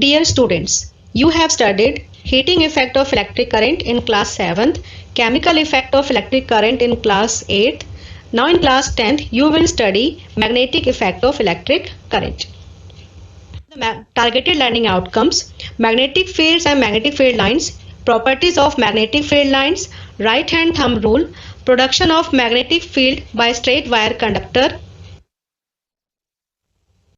Dear students, you have studied heating effect of electric current in class 7th, chemical effect of electric current in class 8th. Now in class 10th, you will study magnetic effect of electric current. The targeted learning outcomes, magnetic fields and magnetic field lines, properties of magnetic field lines, right hand thumb rule, production of magnetic field by straight wire conductor,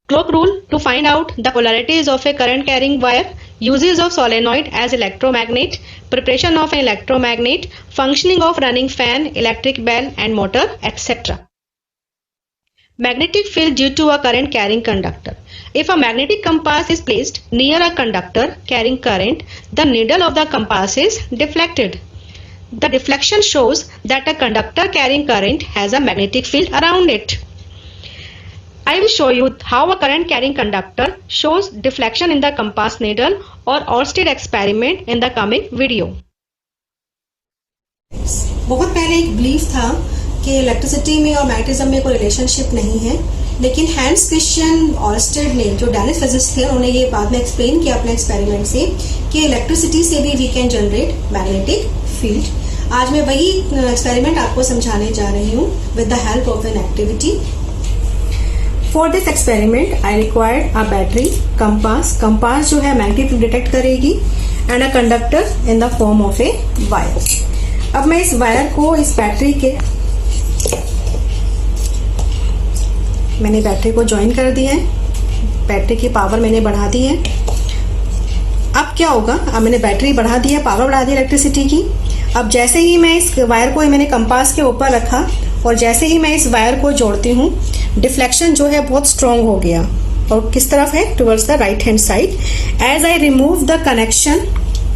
clock rule to find out the polarities of a current carrying wire, uses of solenoid as electromagnet, preparation of an electromagnet, functioning of running fan, electric bell and motor, etc. Magnetic field due to a current carrying conductor. If a magnetic compass is placed near a conductor carrying current, the needle of the compass is deflected. The deflection shows that a conductor carrying current has a magnetic field around it. I will show you how a current carrying conductor shows deflection in the compass needle or Oersted experiment in the coming video. बहुत पहले एक belief था कि electricity में और magnetism में कोई relationship नहीं है, लेकिन हैंस क्रिश्चियन ऑर्स्टेड ने, जो डेनिस फिजिक्स थे, उन्होंने ये बाद में एक्सप्लेन किया अपने एक्सपेरिमेंट से कि इलेक्ट्रिसिटी से भी we can generate magnetic field. आज मैं वही एक्सपेरिमेंट आपको समझाने जा रही हूँ with the help of an activity. For this experiment I required a battery, compass जो है मैग्नेटिक फील्ड डिटेक्ट करेगी, and a conductor in the form of a wire. अब मैं इस वायर को इस बैटरी के मैंने बैटरी को ज्वाइन कर दिया है, बैटरी की पावर मैंने बढ़ा दी है। अब क्या होगा, अब मैंने बैटरी बढ़ा दी है, पावर बढ़ा दी इलेक्ट्रिसिटी की। अब जैसे ही मैं इस वायर को मैंने कंपास के ऊपर रखा और जैसे ही मैं इस वायर को जोड़ती हूँ, डिफ्लेक्शन जो है बहुत स्ट्रांग हो गया और किस तरफ है, towards the right hand side. As I remove the connection,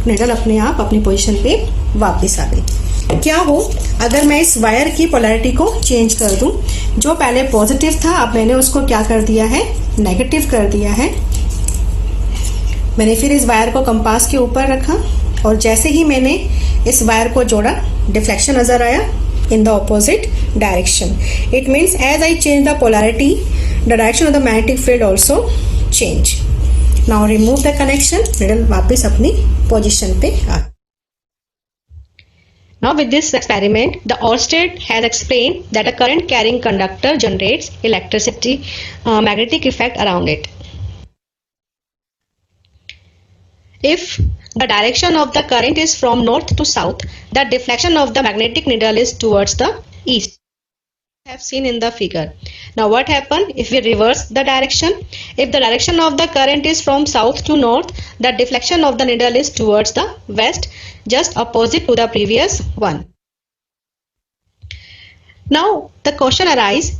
needle अपने आप अपनी पोजीशन पे वापस आ गई। क्या हो अगर मैं इस वायर की पोलैरिटी को चेंज कर दूं, जो पहले पॉजिटिव था अब मैंने उसको क्या कर दिया है, नेगेटिव कर दिया है। मैंने फिर इस वायर को कंपास के ऊपर रखा और जैसे ही मैंने इस वायर को जोड़ा, डिफ्लेक्शन नजर आया in the opposite direction. It means as I change the polarity, the direction of the magnetic field also change. Now remove the connection, needle वापस अपनी position पे आ। Now with this experiment, the Oersted has explained that a current carrying conductor generates electricity magnetic effect around it. If the direction of the current is from north to south, the deflection of the magnetic needle is towards the east. We have seen in the figure. Now what happens if we reverse the direction? If the direction of the current is from south to north, the deflection of the needle is towards the west, just opposite to the previous one. Now the question arises,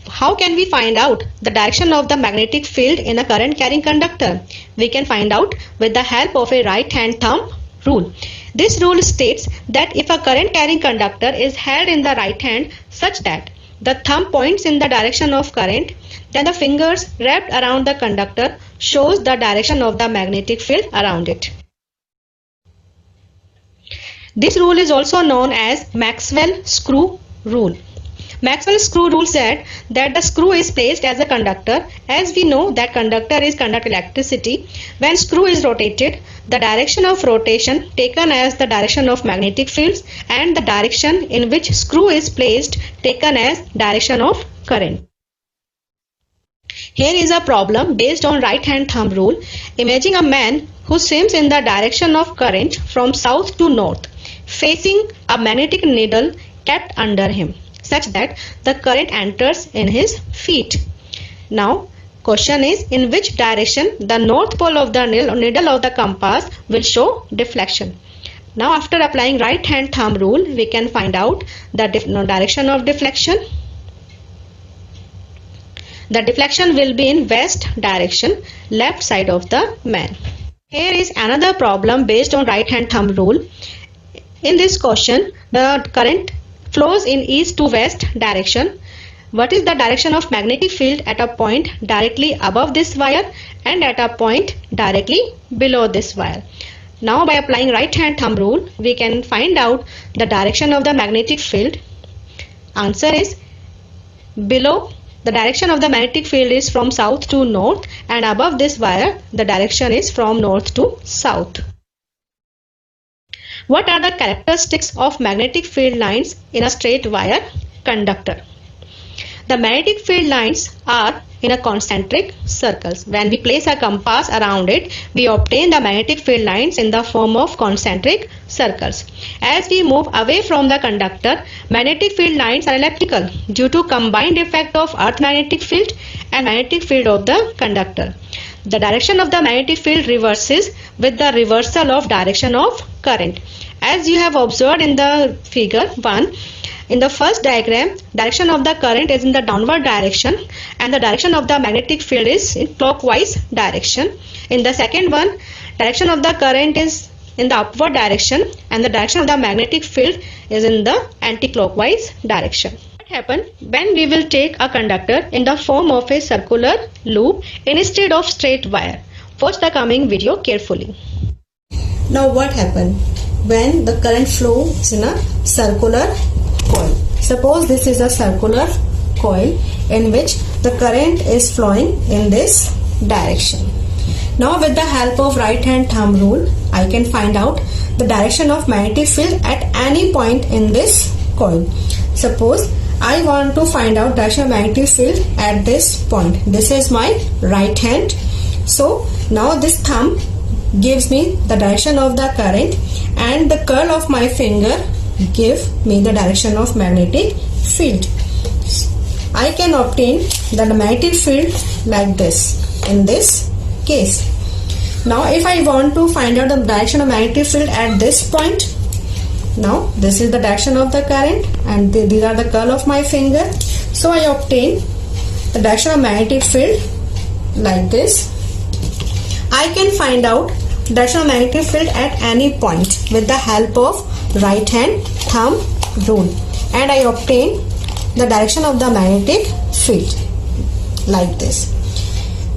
how can we find out the direction of the magnetic field in a current carrying conductor? We can find out with the help of a right hand thumb rule. This rule states that if a current carrying conductor is held in the right hand such that the thumb points in the direction of current, then the fingers wrapped around the conductor shows the direction of the magnetic field around it. This rule is also known as Maxwell screw rule. Maxwell's screw rule said that the screw is placed as a conductor. As we know that conductor is conduct electricity, when screw is rotated, the direction of rotation taken as the direction of magnetic fields and the direction in which screw is placed taken as direction of current. Here is a problem based on right hand thumb rule. Imagine a man who swims in the direction of current from south to north, facing a magnetic needle kept under him, such that the current enters in his feet. Now question is, in which direction the north pole of the needle of the compass will show deflection. Now after applying right hand thumb rule, we can find out the direction of deflection. The deflection will be in west direction, left side of the man. Here is another problem based on right hand thumb rule. In this question, the current flows in east to west direction. What is the direction of magnetic field at a point directly above this wire and at a point directly below this wire? Now by applying right hand thumb rule, we can find out the direction of the magnetic field. Answer is below the direction of the magnetic field is from south to north, and above this wire the direction is from north to south. What are the characteristics of magnetic field lines in a straight wire conductor? The magnetic field lines are in a concentric circles. When we place a compass around it, we obtain the magnetic field lines in the form of concentric circles. As we move away from the conductor, magnetic field lines are elliptical due to combined effect of earth magnetic field and magnetic field of the conductor. The direction of the magnetic field reverses with the reversal of direction of current. As you have observed in the figure 1, in the first diagram, direction of the current is in the downward direction and the direction of the magnetic field is in clockwise direction. In the second one, direction of the current is in the upward direction and the direction of the magnetic field is in the anti-clockwise direction. What happens when we will take a conductor in the form of a circular loop instead of straight wire? Watch the coming video carefully. Now what happened when the current flow is in a circular coil? Suppose this is a circular coil in which the current is flowing in this direction. Now with the help of right hand thumb rule, I can find out the direction of magnetic field at any point in this coil. Suppose I want to find out direction of magnetic field at this point. This is my right hand. So now this thumb gives me the direction of the current and the curl of my finger give me the direction of magnetic field. I can obtain the magnetic field like this in this case. Now if I want to find out the direction of magnetic field at this point, now this is the direction of the current and these are the curl of my finger. So I obtain the direction of magnetic field like this. I can find out direction of magnetic field at any point with the help of right hand thumb rule and I obtain the direction of the magnetic field like this.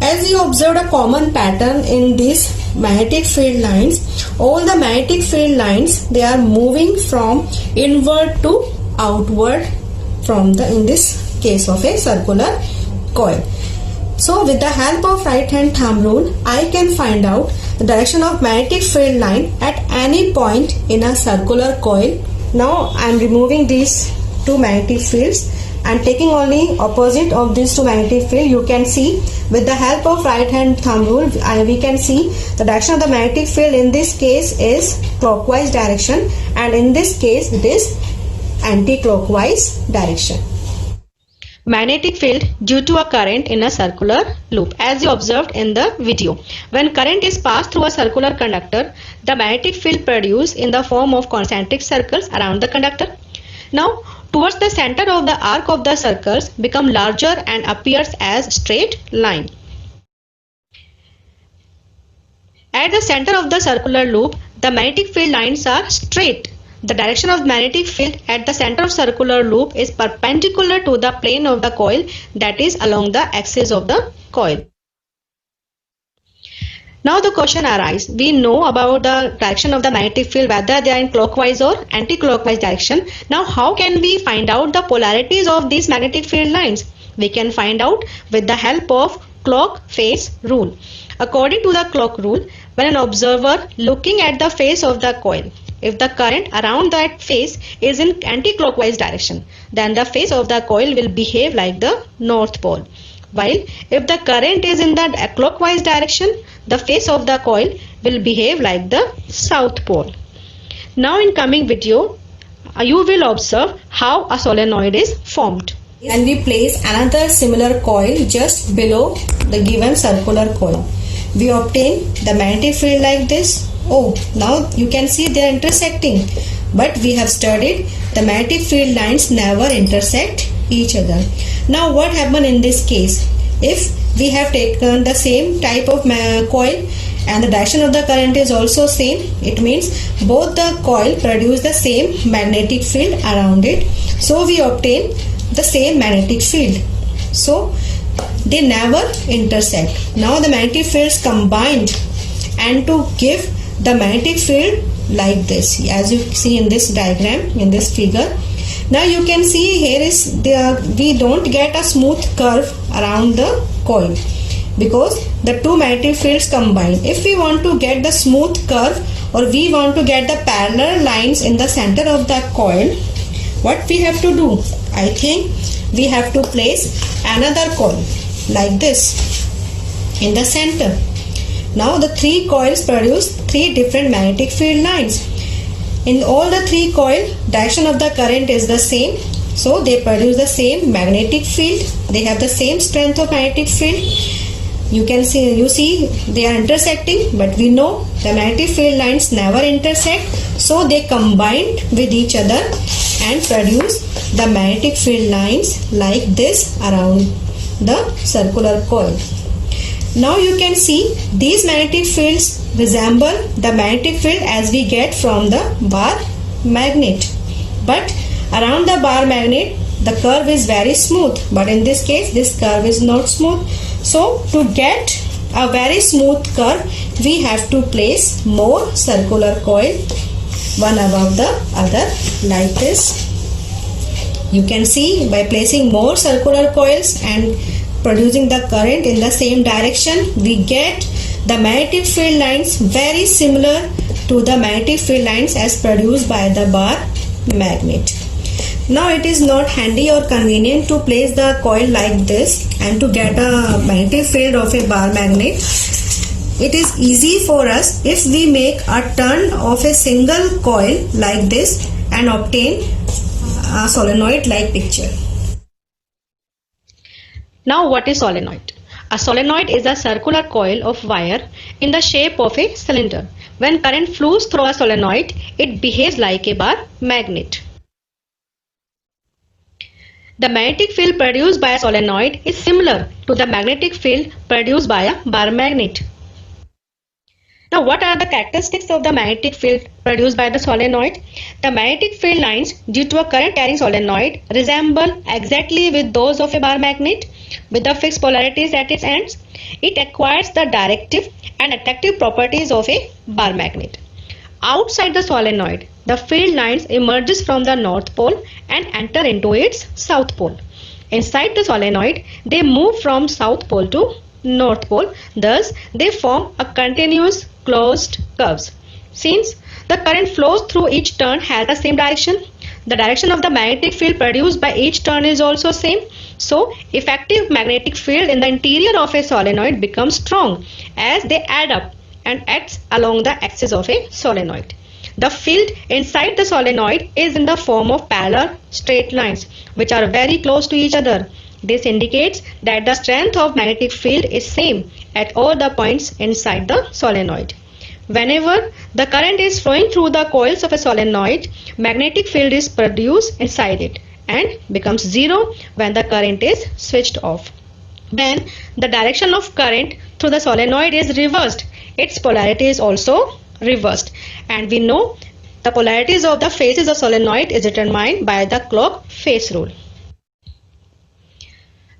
As you observed a common pattern in these magnetic field lines, all the magnetic field lines, they are moving from inward to outward from the, in this case of a circular coil. So with the help of right hand thumb rule, I can find out the direction of magnetic field line at any point in a circular coil. Now I am removing these two magnetic fields and taking only opposite of these two magnetic field. You can see with the help of right hand thumb rule, we can see the direction of the magnetic field in this case is clockwise direction and in this case it is anti-clockwise direction. Magnetic field due to a current in a circular loop. As you observed in the video, when current is passed through a circular conductor, the magnetic field produced in the form of concentric circles around the conductor. Now towards the center of the arc of the circles become larger and appears as straight line. At the center of the circular loop, the magnetic field lines are straight. The direction of magnetic field at the center of circular loop is perpendicular to the plane of the coil, that is along the axis of the coil. Now the question arises, we know about the direction of the magnetic field, whether they are in clockwise or anti-clockwise direction. Now how can we find out the polarities of these magnetic field lines? We can find out with the help of clock face rule. According to the clock rule, when an observer looking at the face of the coil, if the current around that face is in anti-clockwise direction, then the face of the coil will behave like the north pole. While if the current is in the clockwise direction, the face of the coil will behave like the south pole. Now in coming video, you will observe how a solenoid is formed. And we place another similar coil just below the given circular coil. We obtain the magnetic field like this. Oh, now you can see they are intersecting, but we have studied the magnetic field lines never intersect each other. Now what happened in this case? If we have taken the same type of coil and the direction of the current is also same, it means both the coil produce the same magnetic field around it. So we obtain the same magnetic field. So they never intersect. Now the magnetic fields combined and to give the magnetic field like this, as you see in this diagram, in this figure. Now you can see here is we don't get a smooth curve around the coil because the two magnetic fields combine. If we want to get the smooth curve or we want to get the parallel lines in the center of the coil, what we have to do? I think we have to place another coil like this in the center. Now the three coils produce three different magnetic field lines. In all the three coil, direction of the current is the same, so they produce the same magnetic field. They have the same strength of magnetic field. You see they are intersecting, but we know the magnetic field lines never intersect, so they combined with each other and produce the magnetic field lines like this around the circular coil. Now you can see these magnetic fields resemble the magnetic field as we get from the bar magnet, but around the bar magnet the curve is very smooth, but in this case this curve is not smooth. So to get a very smooth curve we have to place more circular coil one above the other like this. You can see by placing more circular coils and producing the current in the same direction, we get the magnetic field lines very similar to the magnetic field lines as produced by the bar magnet. Now it is not handy or convenient to place the coil like this and to get a magnetic field of a bar magnet. It is easy for us if we make a turn of a single coil like this and obtain a solenoid like picture. Now what is solenoid? A solenoid is a circular coil of wire in the shape of a cylinder. When current flows through a solenoid, it behaves like a bar magnet. The magnetic field produced by a solenoid is similar to the magnetic field produced by a bar magnet. Now what are the characteristics of the magnetic field produced by the solenoid? The magnetic field lines due to a current carrying solenoid resemble exactly with those of a bar magnet with the fixed polarities at its ends. It acquires the directive and attractive properties of a bar magnet. Outside the solenoid, the field lines emerges from the north pole and enter into its south pole. Inside the solenoid, they move from south pole to north pole. Thus, they form a continuous closed curves. Since the current flows through each turn has the same direction, the direction of the magnetic field produced by each turn is also same. So, effective magnetic field in the interior of a solenoid becomes strong as they add up and acts along the axis of a solenoid. The field inside the solenoid is in the form of parallel straight lines which are very close to each other. This indicates that the strength of magnetic field is same at all the points inside the solenoid. Whenever the current is flowing through the coils of a solenoid, magnetic field is produced inside it and becomes zero when the current is switched off. When the direction of current through the solenoid is reversed, its polarity is also reversed, and we know the polarities of the phases of solenoid is determined by the clock phase rule.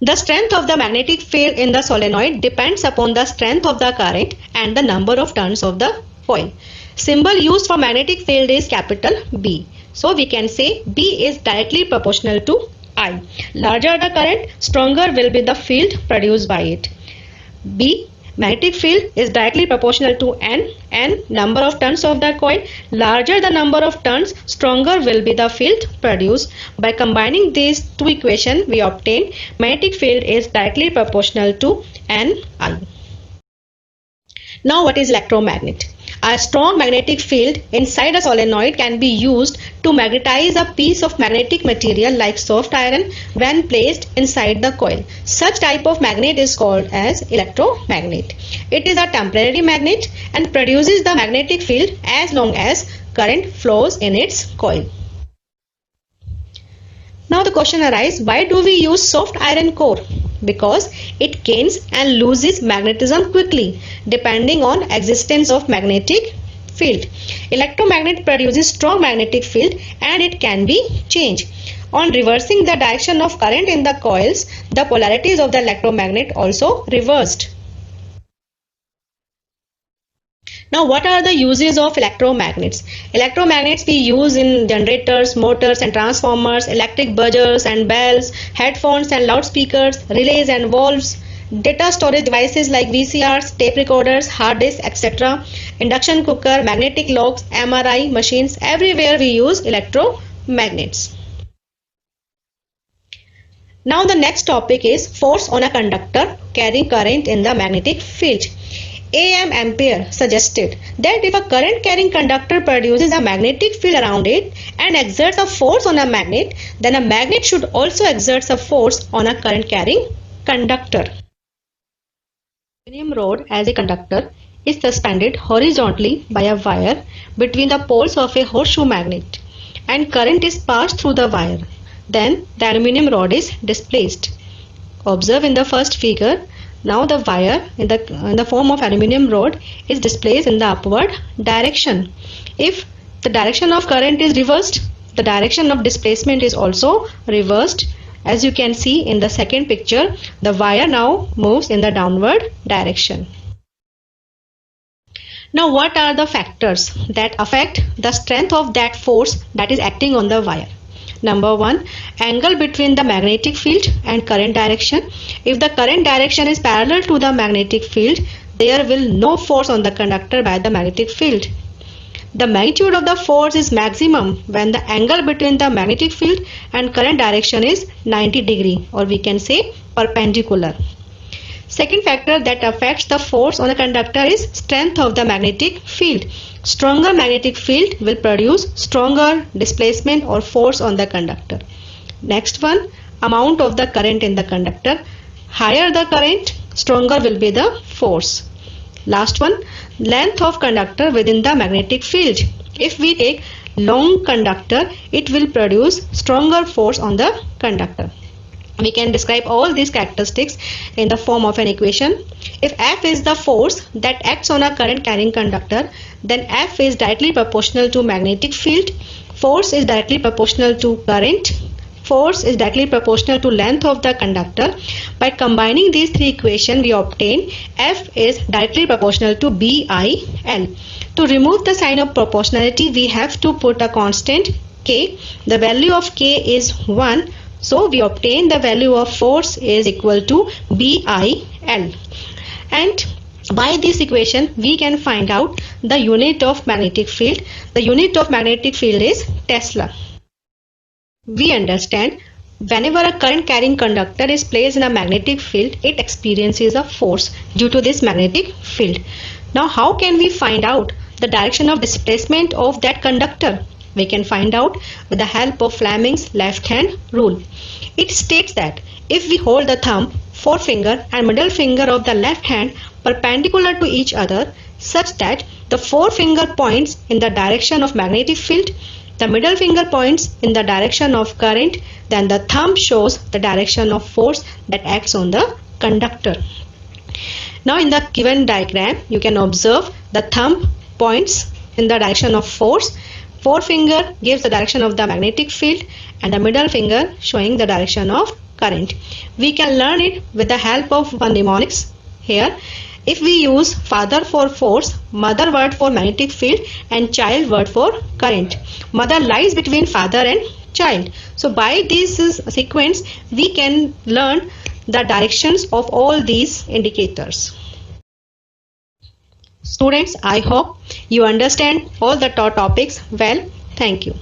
The strength of the magnetic field in the solenoid depends upon the strength of the current and the number of turns of the coil. Symbol used for magnetic field is capital B. So we can say B is directly proportional to I. Larger the current, stronger will be the field produced by it. B, magnetic field, is directly proportional to N, number of turns of the coil. Larger the number of turns, stronger will be the field produced. By combining these two equations, we obtain magnetic field is directly proportional to Ni. Now what is electromagnet? A strong magnetic field inside a solenoid can be used to magnetize a piece of magnetic material like soft iron when placed inside the coil. Such type of magnet is called as electromagnet. It is a temporary magnet and produces the magnetic field as long as current flows in its coil. Now the question arises, why do we use soft iron core? Because it gains and loses magnetism quickly depending on existence of magnetic field. Electromagnet produces strong magnetic field and it can be changed. On reversing the direction of current in the coils, the polarities of the electromagnet also reversed. Now, what are the uses of electromagnets? Electromagnets we use in generators, motors and transformers, electric buzzers and bells, headphones and loudspeakers, relays and valves, data storage devices like VCRs, tape recorders, hard disks, etc., induction cooker, magnetic locks, MRI machines, everywhere we use electromagnets. Now the next topic is force on a conductor carrying current in the magnetic field. A.M. Ampere suggested that if a current carrying conductor produces a magnetic field around it and exerts a force on a magnet, then a magnet should also exert a force on a current carrying conductor. Aluminum rod as a conductor is suspended horizontally by a wire between the poles of a horseshoe magnet, and current is passed through the wire. Then the aluminum rod is displaced. Observe in the first figure. Now the wire in the form of aluminum rod is displaced in the upward direction. If the direction of current is reversed, the direction of displacement is also reversed. As you can see in the second picture, the wire now moves in the downward direction. Now, what are the factors that affect the strength of that force that is acting on the wire? Number 1, angle between the magnetic field and current direction. If the current direction is parallel to the magnetic field, there will no force on the conductor by the magnetic field. The magnitude of the force is maximum when the angle between the magnetic field and current direction is 90 degree, or we can say perpendicular. Second factor that affects the force on a conductor is strength of the magnetic field. Stronger magnetic field will produce stronger displacement or force on the conductor. Next one, amount of the current in the conductor. Higher the current, stronger will be the force. Last one, length of conductor within the magnetic field. If we take long conductor, it will produce stronger force on the conductor. We can describe all these characteristics in the form of an equation. If F is the force that acts on a current carrying conductor, then F is directly proportional to magnetic field, force is directly proportional to current, force is directly proportional to length of the conductor. By combining these three equations, we obtain F is directly proportional to BIL. To remove the sign of proportionality, we have to put a constant K. The value of K is 1. So we obtain the value of force is equal to BIL. And by this equation, we can find out the unit of magnetic field. The unit of magnetic field is Tesla. We understand whenever a current carrying conductor is placed in a magnetic field, it experiences a force due to this magnetic field. Now, how can we find out the direction of displacement of that conductor? We can find out with the help of Fleming's left hand rule. It states that if we hold the thumb, forefinger and middle finger of the left hand perpendicular to each other such that the forefinger points in the direction of magnetic field, the middle finger points in the direction of current, then the thumb shows the direction of force that acts on the conductor. Now in the given diagram, you can observe the thumb points in the direction of force, forefinger gives the direction of the magnetic field, and the middle finger showing the direction of current. We can learn it with the help of one mnemonics here. If we use father for force, mother word for magnetic field, and child word for current. Mother lies between father and child. So by this sequence, we can learn the directions of all these indicators. Students, I hope you understand all the topics well. Thank you.